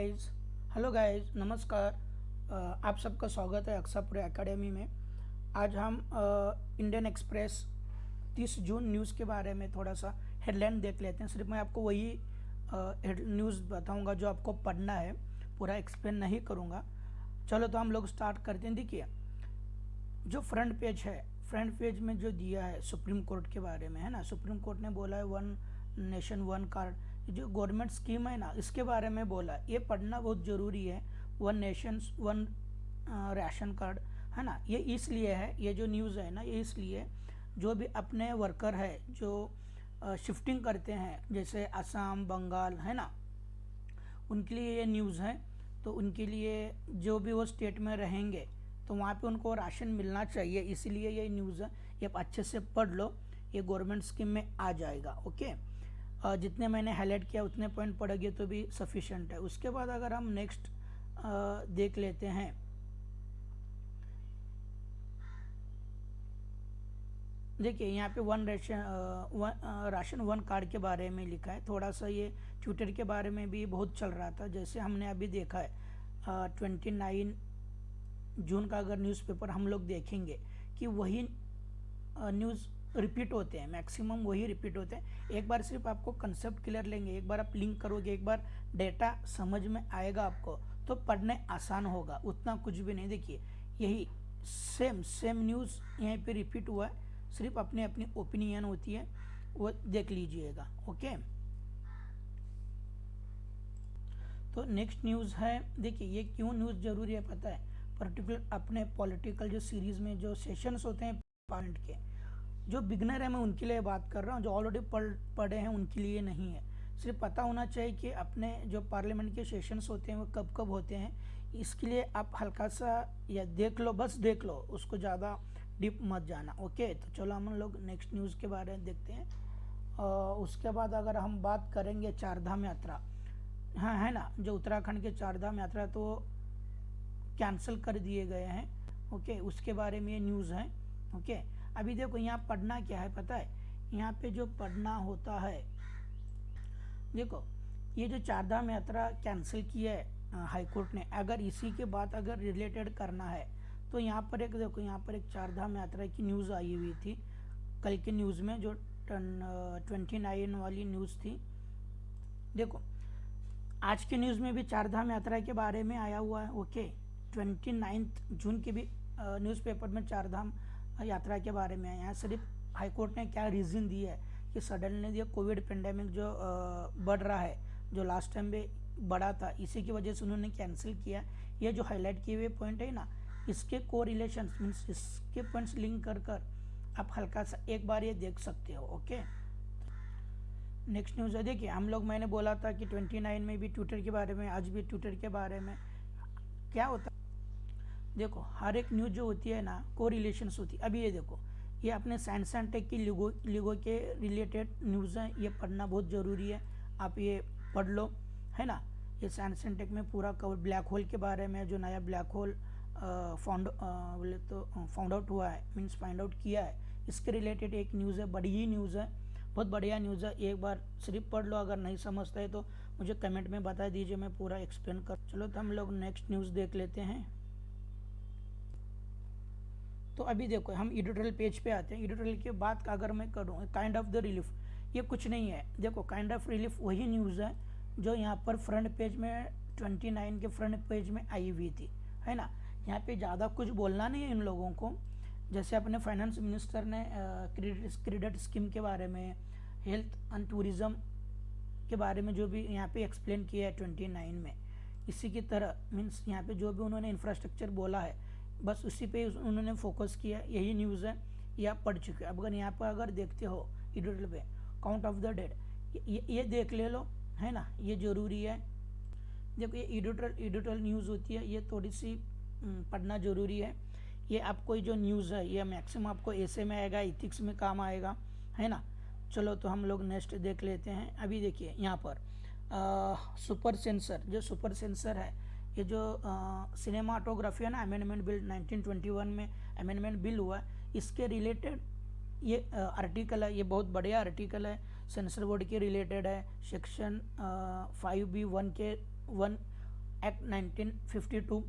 Guys. Hello guys, नमस्कार। आप सबका स्वागत है अक्सापुर एकेडमी में। आज हम इंडियन एक्सप्रेस 30 जून न्यूज़ के बारे में थोड़ा सा हेडलाइन देख लेते हैं। सिर्फ मैं आपको वही न्यूज़ बताऊंगा जो आपको पढ़ना है, पूरा एक्सप्लेन नहीं करूंगा। चलो तो हम लोग स्टार्ट करते हैं। देखिए, जो फ्रंट पेज है, फ्रंट पेज में जो दिया है सुप्रीम कोर्ट के बारे में, है ना। सुप्रीम कोर्ट ने बोला है वन नेशन वन कार्ड, जो गवर्नमेंट स्कीम है ना, इसके बारे में बोला। ये पढ़ना बहुत ज़रूरी है। One nation one ration card, है ना। ये इसलिए है, ये जो न्यूज़ है ना, ये इसलिए जो भी अपने वर्कर है जो शिफ्टिंग करते हैं, जैसे असम, बंगाल, है ना, उनके लिए ये न्यूज़ है। तो उनके लिए जो भी वो स्टेट में रहेंगे तो वहाँ पे उनको राशन मिलना चाहिए, इसीलिए ये न्यूज़ है। ये आप अच्छे से पढ़ लो, ये गवर्नमेंट स्कीम में आ जाएगा। ओके, जितने मैंने हाईलाइट किया उतने पॉइंट पढ़ोगे तो भी सफिशेंट है। उसके बाद अगर हम नेक्स्ट देख लेते हैं, देखिए यहाँ पे राशन वन कार्ड के बारे में लिखा है। थोड़ा सा ये ट्विटर के बारे में भी बहुत चल रहा था, जैसे हमने अभी देखा है 29 जून का अगर न्यूज़पेपर हम लोग देखेंगे कि वही न्यूज़ रिपीट होते हैं, मैक्सिमम वही रिपीट होते हैं। एक बार सिर्फ आपको कंसेप्ट क्लियर लेंगे, एक बार आप लिंक करोगे, एक बार डेटा समझ में आएगा आपको, तो पढ़ने आसान होगा, उतना कुछ भी नहीं। देखिए यही सेम न्यूज़ यहीं पे रिपीट हुआ है, सिर्फ अपनी अपनी ओपिनियन होती है, वो देख लीजिएगा। ओके, तो नेक्स्ट न्यूज़ है। देखिए ये क्यों न्यूज़ ज़रूरी है पता है, पर्टिकुलर अपने पॉलिटिकल जो सीरीज़ में जो सेशंस होते हैं पार्लियामेंट के, जो बिगनर है मैं उनके लिए बात कर रहा हूँ, जो ऑलरेडी पढ़े हैं उनके लिए नहीं है। सिर्फ पता होना चाहिए कि अपने जो पार्लियामेंट के सेशंस होते हैं वो कब कब होते हैं, इसके लिए आप हल्का सा या देख लो, बस देख लो, उसको ज़्यादा डीप मत जाना। ओके, तो चलो हम लोग नेक्स्ट न्यूज़ के बारे में देखते हैं। उसके बाद अगर हम बात करेंगे चारधाम यात्रा, हाँ है ना, जो उत्तराखंड के चारधाम यात्रा तो कैंसिल कर दिए गए हैं। ओके, उसके बारे में ये न्यूज़ है। ओके, अभी देखो यहाँ पढ़ना क्या है पता है, यहाँ पे जो पढ़ना होता है, देखो ये जो चारधाम यात्रा कैंसिल की है हाई कोर्ट ने, अगर इसी के बाद अगर रिलेटेड करना है तो यहाँ पर एक देखो, यहाँ पर एक चारधाम यात्रा की न्यूज़ आई हुई थी कल की न्यूज़ में, जो 29 वाली न्यूज़ थी। देखो आज की न्यूज़ में भी चारधाम यात्रा के बारे में आया हुआ है। ओके, 29 जून के भी न्यूज़पेपर में चारधाम यात्रा के बारे में आया है। सिर्फ हाईकोर्ट ने क्या रीज़न दिया है कि सडनली ये कोविड पेंडेमिक जो बढ़ रहा है, जो लास्ट टाइम में बढ़ा था, इसी की वजह से उन्होंने कैंसिल किया। ये जो हाईलाइट किए हुए पॉइंट है ना, इसके को रिलेशन मीन्स इसके पॉइंट्स लिंक कर आप हल्का सा एक बार ये देख सकते हो। ओके, नेक्स्ट न्यूज़ है। देखिए हम लोग, मैंने बोला था कि 29 में भी ट्विटर के बारे में, आज भी ट्विटर के बारे में क्या होता है। देखो हर एक न्यूज़ जो होती है ना, को रिलेशंस होती है। अभी ये देखो, ये अपने साइंस एंड टेक की लिगो के रिलेटेड न्यूज़ है, ये पढ़ना बहुत ज़रूरी है। आप ये पढ़ लो, है ना। ये साइंस एंड टेक में पूरा कवर, ब्लैक होल के बारे में, जो नया ब्लैक होल बोले तो फाउंड आउट हुआ है, मीन्स फाइंड आउट किया है, इसके रिलेटेड एक न्यूज़ है, बड़ी ही न्यूज़ है, बहुत बढ़िया न्यूज़ है। एक बार सिर्फ पढ़ लो, अगर नहीं समझता है तो मुझे कमेंट में बता दीजिए, मैं पूरा एक्सप्लेन कर। चलो तो हम लोग नेक्स्ट न्यूज़ देख लेते हैं। तो अभी देखो हम एडिटोरियल पेज पे आते हैं। एडिटोरियल के बाद का अगर मैं करूँ काइंड ऑफ द रिलीफ, ये कुछ नहीं है। देखो काइंड ऑफ रिलीफ वही न्यूज़ है जो यहाँ पर फ्रंट पेज में 29 के फ्रंट पेज में आई हुई थी, है ना। यहाँ पे ज़्यादा कुछ बोलना नहीं है इन लोगों को। जैसे अपने फाइनेंस मिनिस्टर ने क्रेडिट स्कीम के बारे में, हेल्थ एंड टूरिज़्म के बारे में जो भी यहाँ पे एक्सप्लेन किया है 29 में, इसी की तरह मीन्स यहाँ पे जो भी उन्होंने इंफ्रास्ट्रक्चर बोला है, बस उसी पे उन्होंने फोकस किया। यही न्यूज़ है, ये आप पढ़ चुके हो। अब अगर यहाँ पर अगर देखते हो एडिटोरियल पे, काउंट ऑफ द डेड, ये देख ले लो, है ना, ये ज़रूरी है। देखो ये एडिटोरियल न्यूज़ होती है, ये थोड़ी सी पढ़ना ज़रूरी है। ये आपको जो न्यूज़ है ये मैक्सिमम आपको ऐसे में आएगा, इथिक्स में काम आएगा, है ना। चलो तो हम लोग नेक्स्ट देख लेते हैं। अभी देखिए यहाँ पर सुपर सेंसर, जो सुपर सेंसर है, ये जो सिनेमाटोग्राफी है ना, अमेंडमेंट बिल 1921 में अमेंडमेंट बिल हुआ, इसके रिलेटेड ये आर्टिकल है। ये बहुत बढ़िया आर्टिकल है, सेंसर बोर्ड के रिलेटेड है। सेक्शन 5B1 के 1 एक्ट 1952।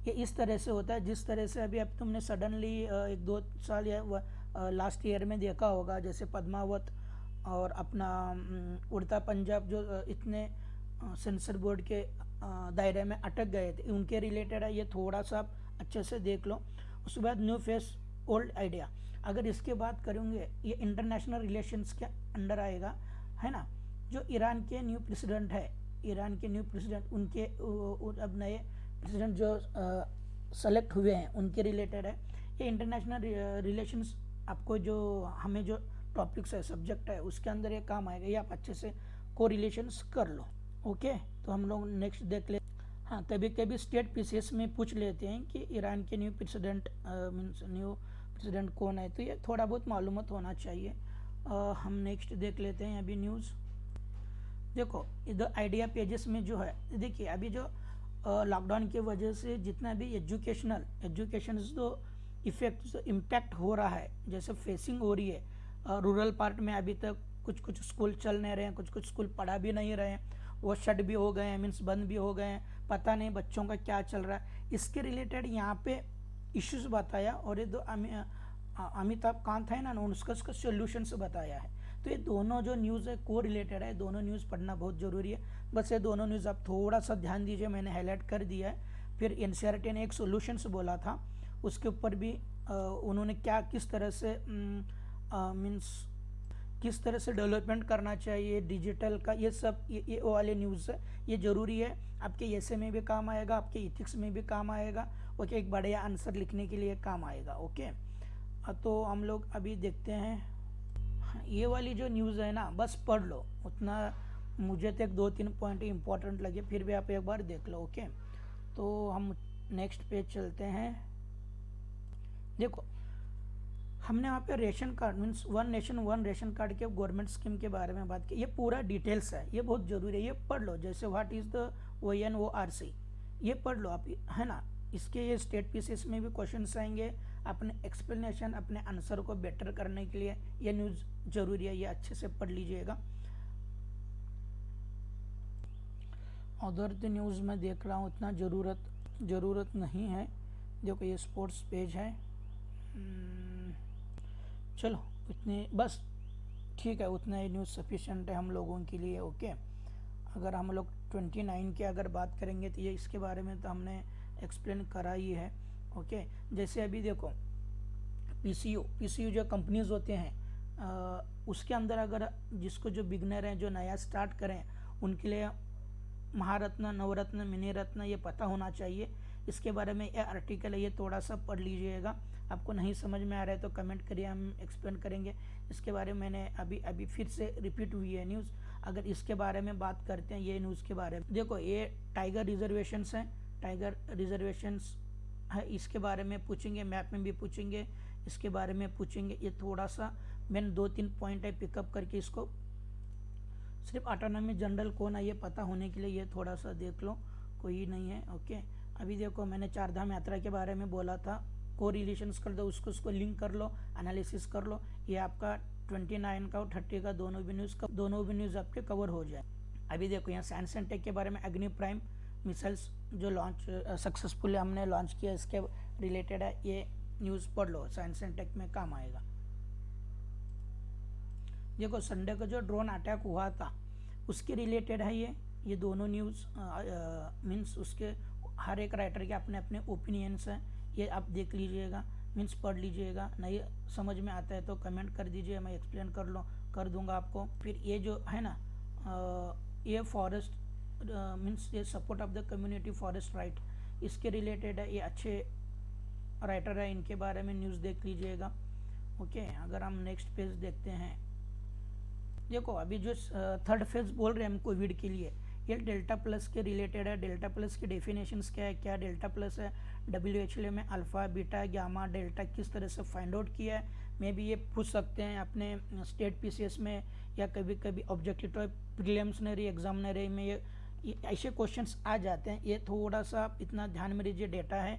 ये इस तरह से होता है जिस तरह से अभी अब तुमने सडनली 1-2 साल या लास्ट ईयर में देखा होगा, जैसे पद्मावत और अपना उड़ता पंजाब जो इतने सेंसर बोर्ड के दायरे में अटक गए थे, उनके रिलेटेड है। ये थोड़ा सा आप अच्छे से देख लो। उसके बाद न्यू फेस ओल्ड आइडिया, अगर इसके बात करेंगे ये इंटरनेशनल रिलेशंस के अंडर आएगा, है ना। जो ईरान के न्यू प्रेसिडेंट है, ईरान के न्यू प्रेसिडेंट, उनके अब नए प्रेसिडेंट जो सेलेक्ट हुए हैं उनके रिलेटेड है। ये इंटरनेशनल रिलेशंस आपको जो हमें जो टॉपिक्स है, सब्जेक्ट है, उसके अंदर ये काम आएगा। ये आप अच्छे से को रिलेशंस कर लो। ओके, तो हम लोग नेक्स्ट देख ले। हाँ, कभी कभी स्टेट पीसीएस में पूछ लेते हैं कि ईरान के new president means new president कौन है, तो ये थोड़ा बहुत मालूमात होना चाहिए। हम नेक्स्ट देख लेते हैं अभी न्यूज़। देखो इधर आइडिया पेजेस में जो है, देखिए अभी जो लॉकडाउन की वजह से जितना भी एजुकेशन जो इफेक्ट जो इम्पैक्ट हो रहा है, जैसे फेसिंग हो रही है रूरल पार्ट में, अभी तक कुछ स्कूल चल नहीं रहे हैं, कुछ स्कूल पढ़ा भी नहीं रहे हैं, वो शट भी हो गए हैं, मीन्स बंद भी हो गए हैं, पता नहीं बच्चों का क्या चल रहा है। इसके रिलेटेड यहाँ पे इश्यूज बताया, और ये दो अमिताभ कांत है ना, उसका सोल्यूशंस बताया है। तो ये दोनों जो न्यूज़ है को रिलेटेड है, दोनों न्यूज़ पढ़ना बहुत ज़रूरी है। बस ये दोनों न्यूज़ आप थोड़ा सा ध्यान दीजिए, मैंने हाईलाइट कर दिया है। फिर एनसीईआरटी ने एक सोल्यूशंस बोला था, उसके ऊपर भी उन्होंने क्या किस तरह से मीन्स किस तरह से डेवलपमेंट करना चाहिए डिजिटल का, ये सब ये वाले न्यूज़ है, ये ज़रूरी है। आपके ऐसे में भी काम आएगा, आपके इथिक्स में भी काम आएगा, ओके, एक बढ़िया आंसर लिखने के लिए काम आएगा। ओके, तो हम लोग अभी देखते हैं ये वाली जो न्यूज़ है ना, बस पढ़ लो उतना। मुझे तो 2-3 पॉइंट इंपॉर्टेंट लगे, फिर भी आप एक बार देख लो। ओके, तो हम नेक्स्ट पेज चलते हैं। देखो हमने वहाँ पे ration card means one nation one ration card के गवर्नमेंट स्कीम के बारे में बात की। ये पूरा डिटेल्स है, ये बहुत ज़रूरी है, ये पढ़ लो। जैसे व्हाट इज़ द ONORC, ये पढ़ लो आप, है ना। इसके ये स्टेट पीसीएस में भी क्वेश्चंस आएंगे, अपने एक्सप्लेनेशन अपने आंसर को बेटर करने के लिए ये न्यूज़ ज़रूरी है, ये अच्छे से पढ़ लीजिएगा। अदर द न्यूज़ में देख रहा हूँ उतना ज़रूरत नहीं है। देखो ये स्पोर्ट्स पेज है, चलो उतने बस ठीक है, उतना ही न्यूज़ सफिशेंट है हम लोगों के लिए। ओके, अगर हम लोग 29 की अगर बात करेंगे तो ये इसके बारे में तो हमने एक्सप्लेन करा ही है। ओके, जैसे अभी देखो पीसीयू जो कंपनीज होते हैं उसके अंदर अगर जिसको जो बिगनर हैं, जो नया स्टार्ट करें, उनके लिए महारत्न, नवरत्न, मिनी रत्न ये पता होना चाहिए। इसके बारे में ये आर्टिकल है, ये थोड़ा सा पढ़ लीजिएगा। आपको नहीं समझ में आ रहा है तो कमेंट करिए, हम एक्सप्लेन करेंगे। इसके बारे में मैंने अभी फिर से रिपीट हुई है न्यूज़। अगर इसके बारे में बात करते हैं, ये न्यूज़ के बारे में देखो, ये टाइगर रिजर्वेशंस हैं, टाइगर रिजर्वेशंस है, इसके बारे में पूछेंगे, मैप में भी पूछेंगे, इसके बारे में पूछेंगे। ये थोड़ा सा मैंने 2-3 पॉइंट है पिकअप करके, इसको सिर्फ ऑटोनॉमी जनरल कौन है ये पता होने के लिए ये थोड़ा सा देख लो, कोई नहीं है। ओके, अभी देखो मैंने 4 धाम यात्रा के बारे में बोला था, को रिलेशंस कर दो, उसको लिंक कर लो, एनालिसिस कर लो। ये आपका 29 का और 30 का दोनों भी न्यूज़ आपके कवर हो जाए। अभी देखो यहाँ साइंस एंड टेक के बारे में, अग्नि प्राइम मिसाइल्स जो लॉन्च सक्सेसफुली हमने लॉन्च किया, इसके रिलेटेड है, ये न्यूज़ पढ़ लो, साइंस एंड टेक में काम आएगा। देखो संडे को जो ड्रोन अटैक हुआ था उसके रिलेटेड है ये दोनों न्यूज़। मीन्स उसके हर एक राइटर के अपने अपने ओपिनियंस हैं, ये आप देख लीजिएगा, मीन्स पढ़ लीजिएगा। नहीं समझ में आता है तो कमेंट कर दीजिए, मैं एक्सप्लेन कर दूंगा आपको। फिर ये जो है ना ये फॉरेस्ट मीन्स ये support of the community forest right, इसके रिलेटेड है, ये अच्छे राइटर है, इनके बारे में न्यूज़ देख लीजिएगा। ओके, अगर हम नेक्स्ट पेज देखते हैं, देखो अभी जो 3rd फेज बोल रहे हैं हम कोविड के लिए, ये डेल्टा प्लस के रिलेटेड है। डेल्टा प्लस की डेफिनेशंस क्या है, क्या डेल्टा प्लस है, WHO में अल्फ़ा, बीटा, गामा, डेल्टा किस तरह से फाइंड आउट किया है। मे भी ये पूछ सकते हैं अपने स्टेट पीसीएस में, या कभी कभी ऑब्जेक्टिव प्रिलिमिनरी एग्जामिनरी में ये ऐसे क्वेश्चंस आ जाते हैं। ये थोड़ा सा इतना ध्यान में लीजिए, डेटा है,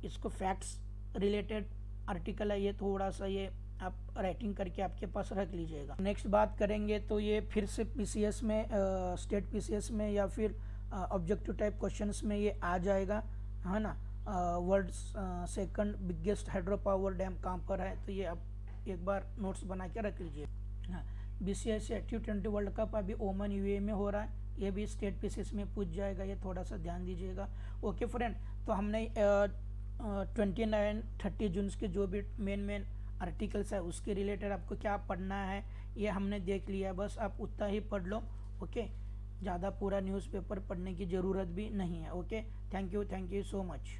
इसको फैक्ट्स रिलेटेड आर्टिकल है, ये थोड़ा सा ये आप राइटिंग करके आपके पास रख लीजिएगा। नेक्स्ट बात करेंगे तो ये फिर से पीसीएस में स्टेट पीसीएस में या फिर ऑब्जेक्टिव टाइप क्वेश्चंस में ये आ जाएगा, है ना। World second biggest hydro power dam कहाँ पर है, तो ये आप एक बार नोट्स बना के रख लीजिए। हाँ, BCCI T20 वर्ल्ड कप अभी ओमान UAE में हो रहा है, ये भी स्टेट पीसेस में पूछ जाएगा, ये थोड़ा सा ध्यान दीजिएगा। ओके फ्रेंड, तो हमने 29-30 जून के जो भी मेन आर्टिकल्स है उसके रिलेटेड आपको क्या पढ़ना है ये हमने देख लिया है, बस आप उतना ही पढ़ लो। ओके, ज़्यादा पूरा न्यूज़पेपर पढ़ने की ज़रूरत भी नहीं है। Okay, thank you so much.